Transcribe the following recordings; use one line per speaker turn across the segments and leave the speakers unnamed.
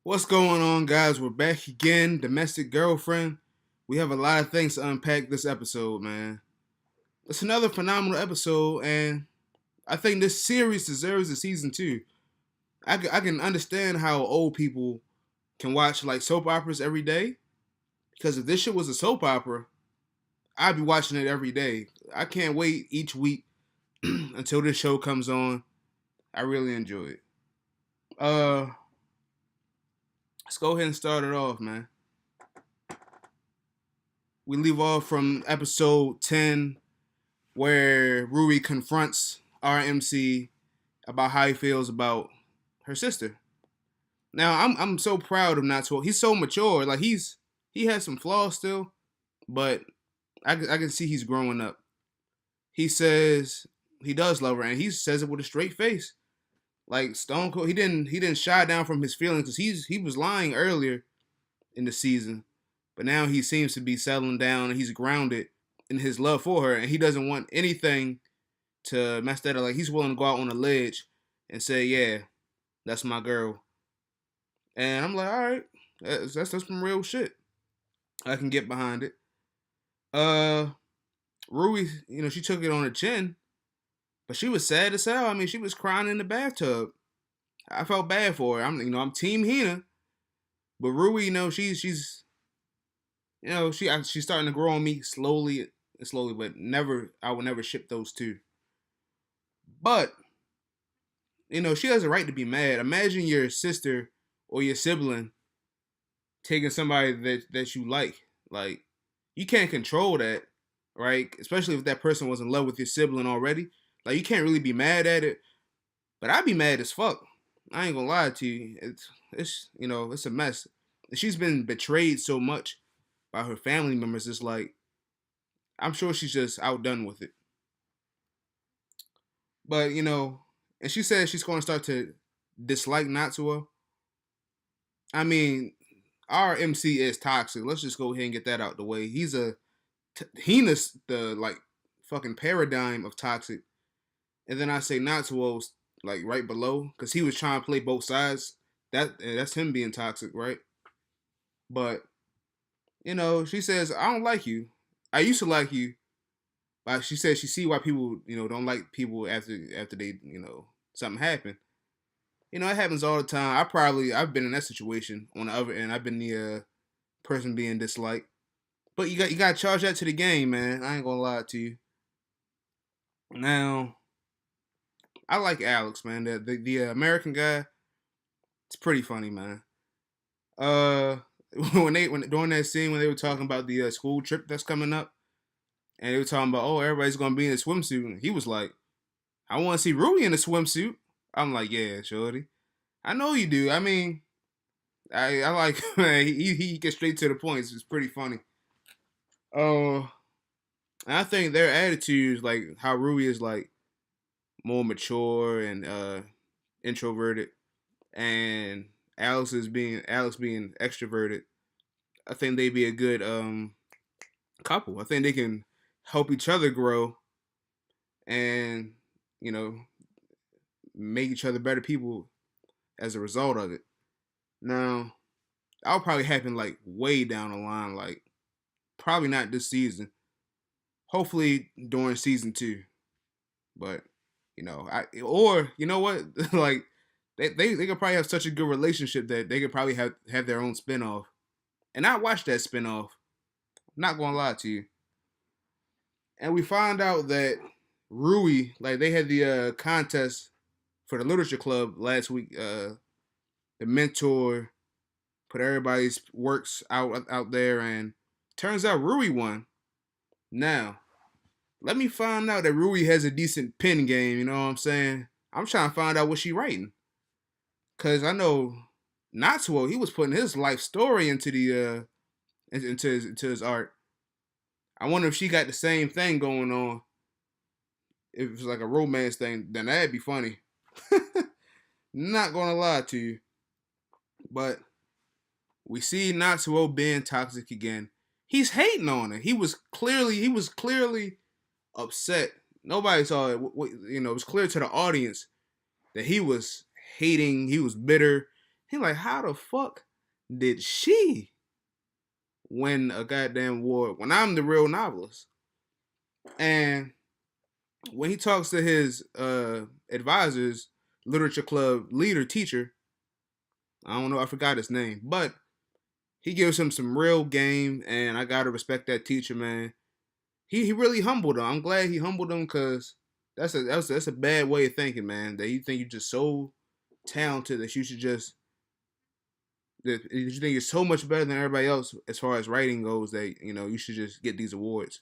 What's going on, guys? We're back again. Domestic girlfriend. We have a lot of things to unpack this episode, man. It's another phenomenal episode, and I think this series deserves a season two. I can understand how old people can watch like soap operas every day, because if this shit was a soap opera, I'd be watching it every day. I can't wait each week until this show comes on. I really enjoy it. Uh, let's go ahead and start it off, man. We leave off from episode 10 where Rui confronts RMC about how he feels about her sister. Now I'm so proud of Natsuo. He's so mature. Like he has some flaws still, but I can see he's growing up. He says he does love her, and he says it with a straight face. Like Stone Cold, he didn't shy down from his feelings because he was lying earlier in the season, but now he seems to be settling down and he's grounded in his love for her, and he doesn't want anything to mess that up. Like he's willing to go out on a ledge and say, "Yeah, that's my girl." And I'm like, all right, that's some real shit. I can get behind it. Uh, Rui, she took it on the chin, but she was sad as hell. I mean, she was crying in the bathtub. I felt bad for her. I'm Team Hina, but Rui, she's starting to grow on me slowly, slowly, but never. I would never ship those two. But she has a right to be mad. Imagine your sister or your sibling taking somebody that you like. Like you can't control that, right? Especially if that person was in love with your sibling already. Like you can't really be mad at it. But I'd be mad as fuck. I ain't gonna lie to you. It's a mess. She's been betrayed so much by her family members. It's like I'm sure she's just outdone with it. But and she says she's gonna start to dislike Natsuo. I mean, our MC is toxic. Let's just go ahead and get that out the way. Hina's the like fucking paradigm of toxic, and then I say Natsuo's like right below because he was trying to play both sides. That's him being toxic, right? But she says I don't like you. I used to like you, but she says she see why people don't like people after they something happened. It happens all the time. I've been in that situation on the other end. I've been the person being disliked. But you got to charge that to the game, man. I ain't gonna lie to you. Now, I like Alex, man. The American guy. It's pretty funny, man. Uh, when during that scene when they were talking about the school trip that's coming up, and they were talking about everybody's gonna be in a swimsuit, and he was like, I want to see Rui in a swimsuit. I'm like, yeah, shorty. I know you do. I mean, I like man, he gets straight to the point. It's pretty funny. Uh, I think their attitudes, like how Rui is like more mature and introverted, and Alex being extroverted. I think they'd be a good couple. I think they can help each other grow and you know make each other better people as a result of it. Now, that'll probably happen like way down the line, like probably not this season. Hopefully during season two. But I or you know what, like they could probably have such a good relationship that they could probably have their own spinoff. And I watched that spinoff. I'm not gonna lie to you. And we found out that Rui, like they had the contest for the literature club last week. The mentor put everybody's works out there, and turns out Rui won. Now, let me find out that Rui has a decent pen game. You know what I'm saying? I'm trying to find out what she writing, cause I know Natsuo, he was putting his life story into the into his art. I wonder if she got the same thing going on. If it's like a romance thing, then that'd be funny. Not gonna lie to you, but we see Natsuo being toxic again. He's hating on her. He was clearly upset. Nobody saw it. It was clear to the audience that he was hating. He was bitter. He like, how the fuck did she win a goddamn award when I'm the real novelist? And when he talks to his advisors, literature club leader, teacher, I don't know, I forgot his name, but he gives him some real game, and I gotta respect that teacher, man. He really humbled him. I'm glad he humbled him because that's a bad way of thinking, man. That you think you're just so talented that you should just that you think you're so much better than everybody else as far as writing goes that you should just get these awards.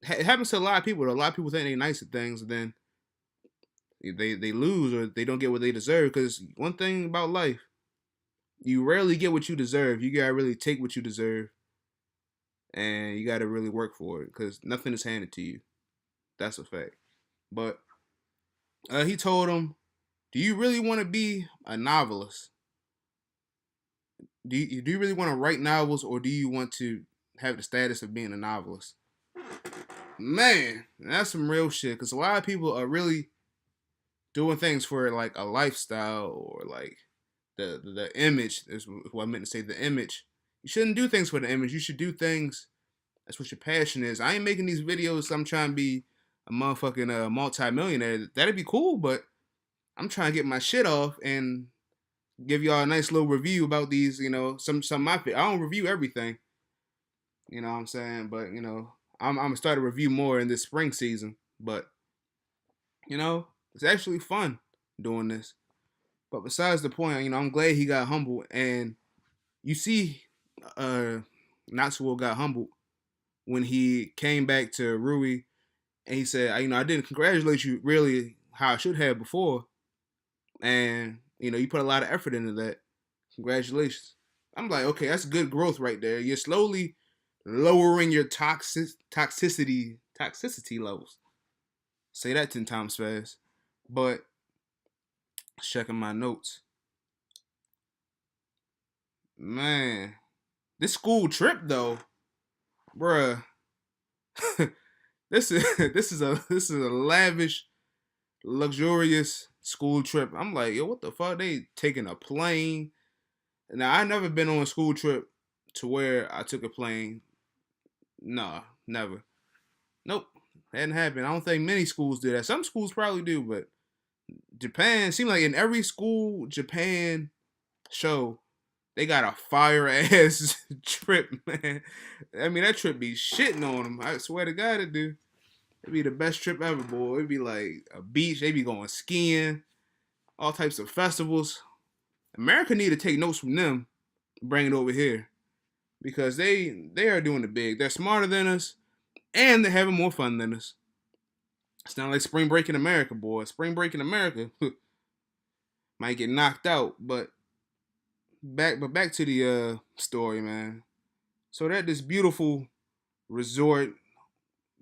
It happens to a lot of people. A lot of people think they're nice at things, and then they lose or they don't get what they deserve. Because one thing about life, you rarely get what you deserve. You gotta really take what you deserve, and you gotta really work for it. Because nothing is handed to you. That's a fact. But he told him, "Do you really want to be a novelist? Do you really want to write novels, or do you want to have the status of being a novelist?" Man, that's some real shit. Because a lot of people are really doing things for like a lifestyle or like the image is what I meant to say. The image. You shouldn't do things for the image. You should do things. That's what your passion is. I ain't making these videos. So I'm trying to be a motherfucking multi-millionaire. That'd be cool, but I'm trying to get my shit off and give y'all a nice little review about these. Some of my. I don't review everything. You know what I'm saying? But I'm gonna start to review more in this spring season. But it's actually fun doing this. But besides the point, I'm glad he got humbled, and you see, Natsuo got humbled when he came back to Rui, and he said, I didn't congratulate you really how I should have before, and you put a lot of effort into that. Congratulations. I'm like, okay, that's good growth right there. You're slowly lowering your toxicity levels. Say that 10 times fast. But checking my notes. Man, this school trip though, bruh. this is a lavish, luxurious school trip. I'm like, yo, what the fuck? They taking a plane. Now I never been on a school trip to where I took a plane. Nah, never. Nope. Hadn't happened. I don't think many schools do that. Some schools probably do, but Japan seemed like in every school Japan show they got a fire ass trip, man. I mean that trip be shitting on them. I swear to God it do. It'd be the best trip ever, boy. It'd be like a beach. They be going skiing, all types of festivals. America need to take notes from them, bring it over here because they are doing it big. They're smarter than us, and they're having more fun than us. It's not like spring break in America, boy. Spring break in America might get knocked out, but back to the story, man. So they're at this beautiful resort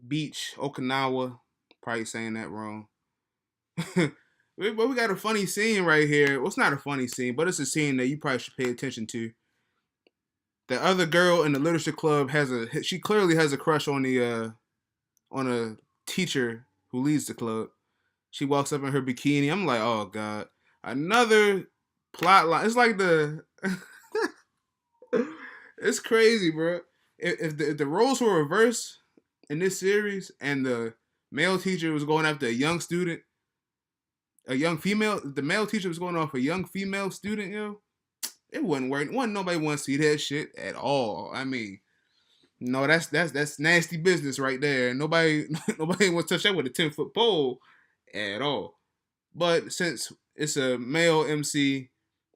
beach, Okinawa. Probably saying that wrong. But we got a funny scene right here. Well, it's not a funny scene, but it's a scene that you probably should pay attention to. The other girl in the literature club she clearly has a crush on a teacher who leads the club. She walks up in her bikini. I'm like, oh god, another plot line. It's like it's crazy, bro. If the roles were reversed in this series, and the male teacher was going after a young student, a young female, the male teacher was going off a young female student, it wouldn't work. Nobody want to see that shit at all. I mean, no, that's nasty business right there. Nobody wants to touch that with a 10-foot pole at all. But since it's a male MC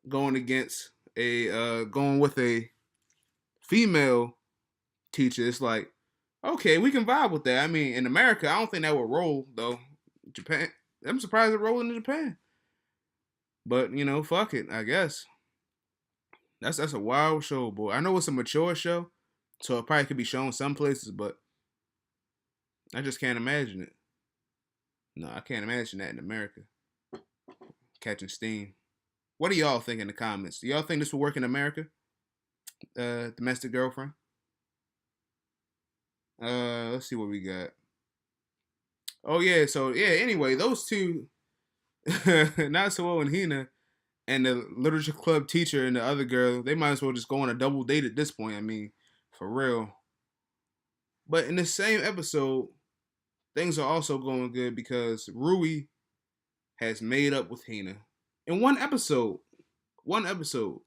going against going with a female teacher, it's like, okay, we can vibe with that. I mean, in America, I don't think that would roll though. Japan, I'm surprised it rolling in Japan. But fuck it, I guess. That's a wild show, boy. I know it's a mature show, so it probably could be shown some places, but I just can't imagine it. No, I can't imagine that in America. Catching steam. What do y'all think in the comments? Do y'all think this will work in America? Domestic girlfriend. Let's see what we got. Oh yeah, so yeah. Anyway, those two, Natsuo and Hina, and the literature club teacher and the other girl, they might as well just go on a double date at this point. I mean, for real. But in the same episode, things are also going good because Rui has made up with Hina in one episode. One episode.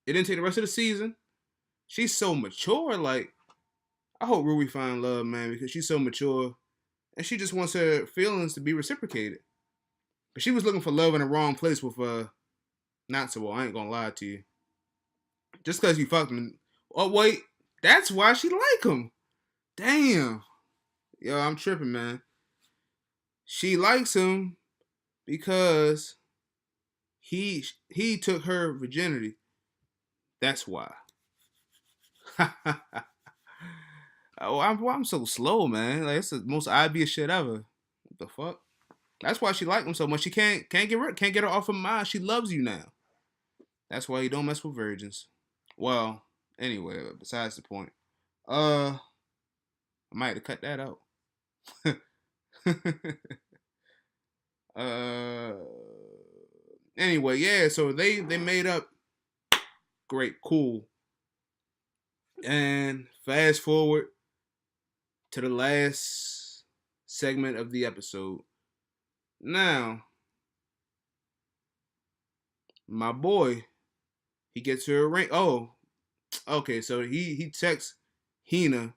It didn't take the rest of the season. She's so mature. Like, I hope Rui find love, man, because she's so mature and she just wants her feelings to be reciprocated. But she was looking for love in the wrong place with not so well. I ain't gonna lie to you. Just because you fucked him. Oh wait, that's why she like him. Damn. Yo, I'm tripping, man. She likes him because he took her virginity. That's why. Oh, I'm so slow, man. Like, it's the most obvious shit ever. What the fuck? That's why she liked him so much. She can't get her off her mind. She loves you now. That's why you don't mess with virgins. Well, anyway, besides the point. I might have to cut that out. uh anyway, yeah, so they made up. Great, cool. And fast forward to the last segment of the episode. Now, my boy, he gets her a ring. Oh, okay, so he texts Hina,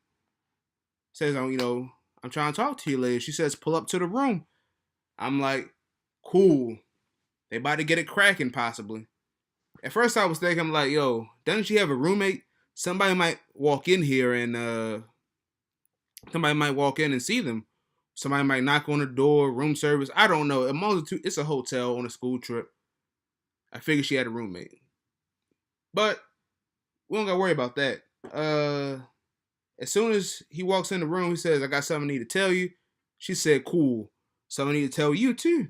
says, I'm trying to talk to you later. She says, pull up to the room. I'm like, cool. They about to get it cracking, possibly. At first, I was thinking, I'm like, yo, doesn't she have a roommate? Somebody might walk in here and somebody might walk in and see them. Somebody might knock on the door, room service. I don't know. It's a hotel on a school trip. I figured she had a roommate. But we don't got to worry about that. As soon as he walks in the room, he says, I got something I need to tell you. She said, cool. Something I need to tell you, too.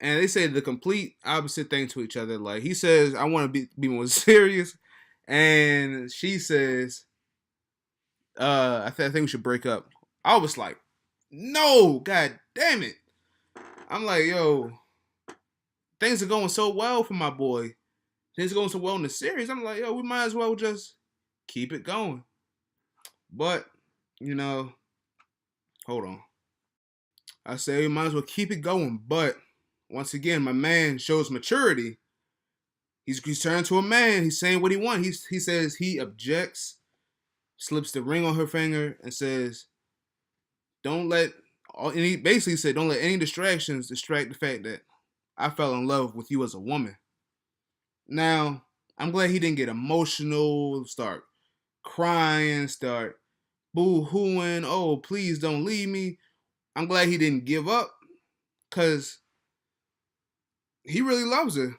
And they say the complete opposite thing to each other. Like, he says, I want to be more serious. And she says, I think we should break up. I was like, no, god damn it. I'm like, yo, things are going so well for my boy. Things are going so well in the series. I'm like, yo, we might as well just keep it going. But, hold on. I say we might as well keep it going. But, once again, my man shows maturity. He's turned to a man. He's saying what he wants. He says he objects, slips the ring on her finger, and says, and he basically said, don't let any distractions distract the fact that I fell in love with you as a woman. Now, I'm glad he didn't get emotional, start crying, start boo-hooing, oh, please don't leave me. I'm glad he didn't give up, because he really loves her.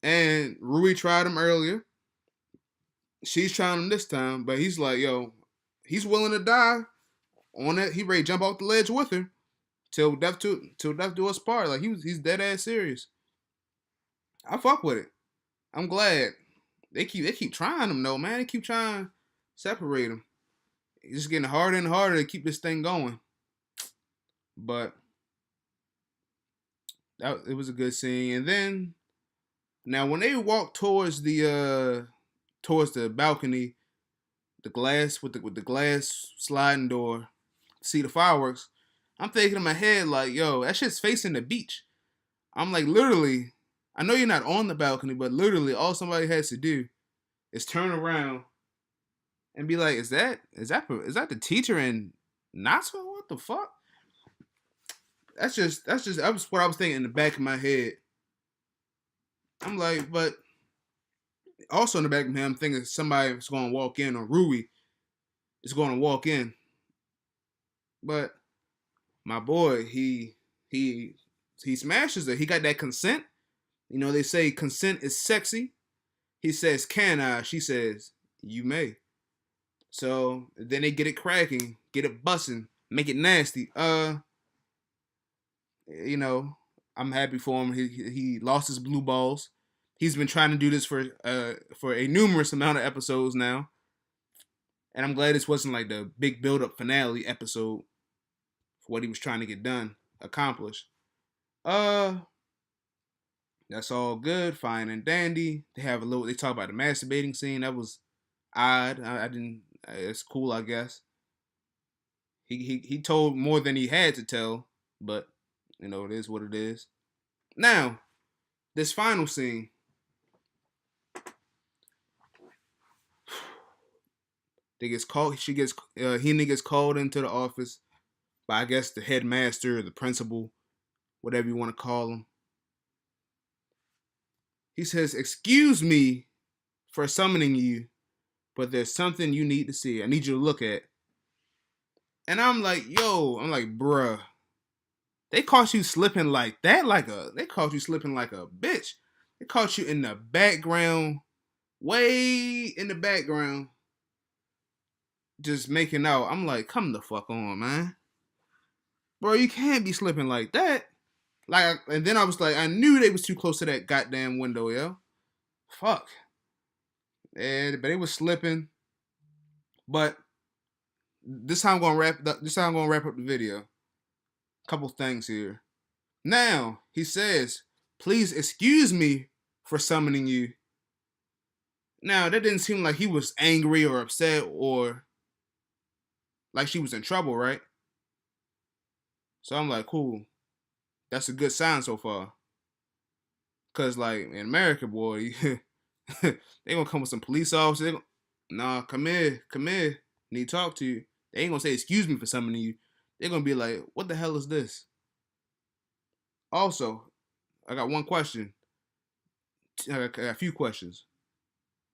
And Rui tried him earlier. She's trying him this time, but he's like, yo, he's willing to die on that. He ready to jump off the ledge with her till death do us part. Like, he's dead ass serious. I fuck with it. I'm glad. They keep trying him though, man. They keep trying to separate him. It's just getting harder and harder to keep this thing going. But it was a good scene. And then now when they walk towards the balcony, the glass with the glass sliding door, see the fireworks, I'm thinking in my head like, yo, that shit's facing the beach. I'm like, literally, I know you're not on the balcony, but literally all somebody has to do is turn around and be like, is that the teacher in Knoxville? What the fuck? That's just what I was thinking in the back of my head. I'm like, but also in the back of my head, I'm thinking somebody's going to walk in, or Rui is going to walk in. But my boy, he smashes it. He got that consent. They say consent is sexy. He says, can I? She says, you may. So then they get it cracking, get it busting, make it nasty. I'm happy for him. He lost his blue balls. He's been trying to do this for a numerous amount of episodes now. And I'm glad this wasn't like the big build-up finale episode for what he was trying to get accomplished. That's all good, fine and dandy. They have a little. They talk about the masturbating scene. That was odd. I didn't. It's cool, I guess. He told more than he had to tell, but it is what it is. Now, this final scene, they gets called. She gets he gets called into the office by, I guess, the headmaster or the principal, whatever you want to call him. He says, "Excuse me for summoning you, but there's something you need to see. I need you to look at." And I'm like, bruh, they caught you slipping like that, they caught you slipping like a bitch. They caught you in the background, way in the background, just making out. I'm like, come the fuck on, man. Bro, you can't be slipping like that. And then I was like, I knew they was too close to that goddamn window, yo. Fuck. But they was slipping. But this time I'm gonna wrap up the video. Couple things here. Now, he says, "Please excuse me for summoning you." Now, that didn't seem like he was angry or upset or like she was in trouble, right? So I'm like, cool. That's a good sign so far. Cause like in America, boy, they gonna come with some police officers. Nah, come here. Need to talk to you. They ain't gonna say excuse me for summoning you. They're gonna be like, what the hell is this? Also, I got one question. I got a few questions.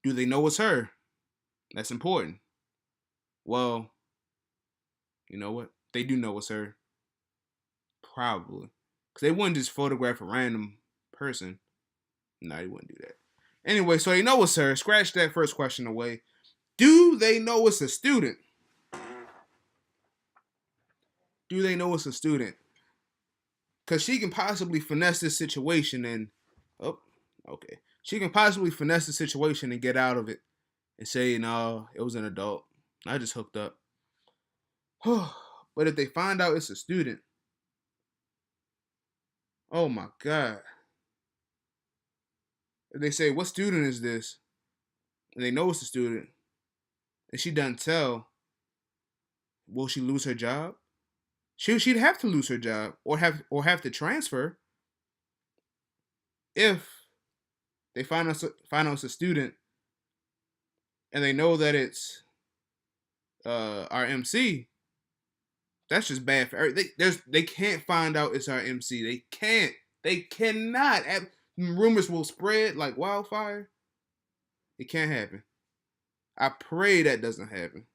Do they know it's her? That's important. Well, you know what? They do know it's her. Probably. Because they wouldn't just photograph a random person. No, they wouldn't do that. Anyway, so they know it's her. Scratch that first question away. Do they know it's a student? Do they know it's a student? Because she can possibly finesse this situation and... Oh, okay. She can possibly finesse the situation and get out of it and say, no, it was an adult. I just hooked up. But if they find out it's a student, oh my God. If they say, what student is this? And they know it's a student, and she doesn't tell, will she lose her job? She'd have to lose her job or have to transfer if they find out it's a student and they know that it's our MC. That's just bad for they can't find out it's our MC. They can't. They cannot. Rumors will spread like wildfire. It can't happen. I pray that doesn't happen.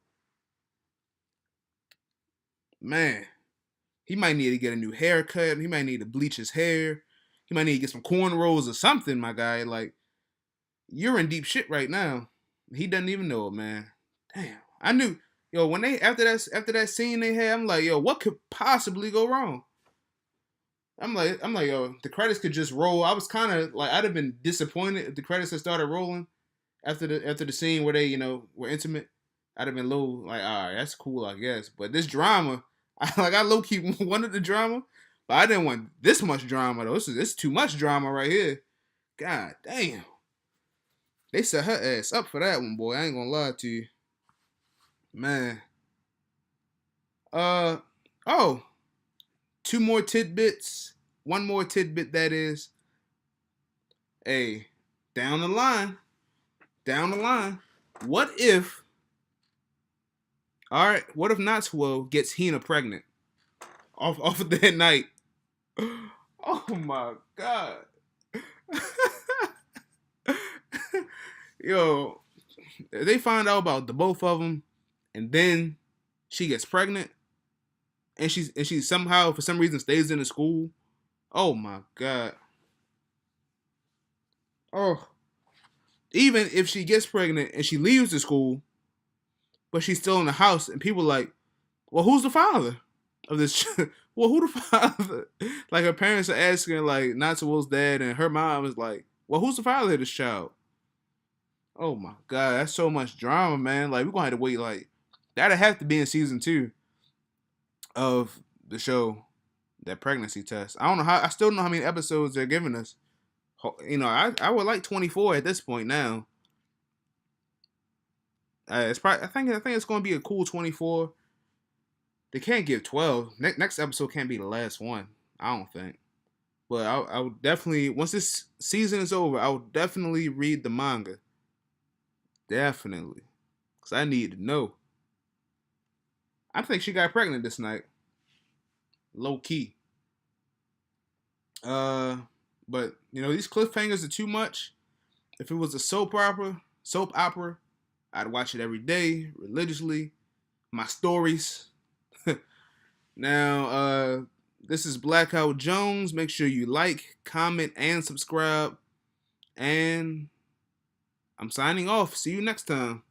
Man, he might need to get a new haircut. He might need to bleach his hair. He might need to get some cornrows or something, my guy. Like, you're in deep shit right now. He doesn't even know it, man. Damn. I knew, yo, when they after that scene they had, I'm like, yo, what could possibly go wrong? I'm like, yo, the credits could just roll. I was kind of like, I'd have been disappointed if the credits had started rolling after the scene where they, were intimate. I'd have been low, like, all right, that's cool, I guess. But this drama, I low key wanted the drama, but I didn't want this much drama though. This is too much drama right here. God damn. They set her ass up for that one, boy. I ain't gonna lie to you. Man. Oh. Two more tidbits. One more tidbit, that is. Hey, down the line. What if Knoxwell gets Hina pregnant off of that night? Oh my God. Yo, they find out about the both of them, and then she gets pregnant, and she somehow for some reason stays in the school. Oh my God. Oh, even if she gets pregnant and she leaves the school, but she's still in the house, and people are like, well, who's the father of this? Well, who the father? Like, her parents are asking, like, Natsuo's dad, and her mom is like, well, who's the father of this child? Oh my God, that's so much drama, man. Like, we're gonna have to wait. Like, that'll have to be in season 2 of the show, that pregnancy test. I don't know how. I still don't know how many episodes they're giving us. I would like 24 at this point now. It's probably I think it's going to be a cool 24. They can't give 12. Next episode can't be the last one. I don't think. But I would definitely, once this season is over, I will definitely read the manga. Definitely. Because I need to know. I think she got pregnant this night. Low key. Uh, but these cliffhangers are too much. If it was a soap opera, I'd watch it every day, religiously. My stories. Now, this is Blackout Jones. Make sure you like, comment, and subscribe. And I'm signing off. See you next time.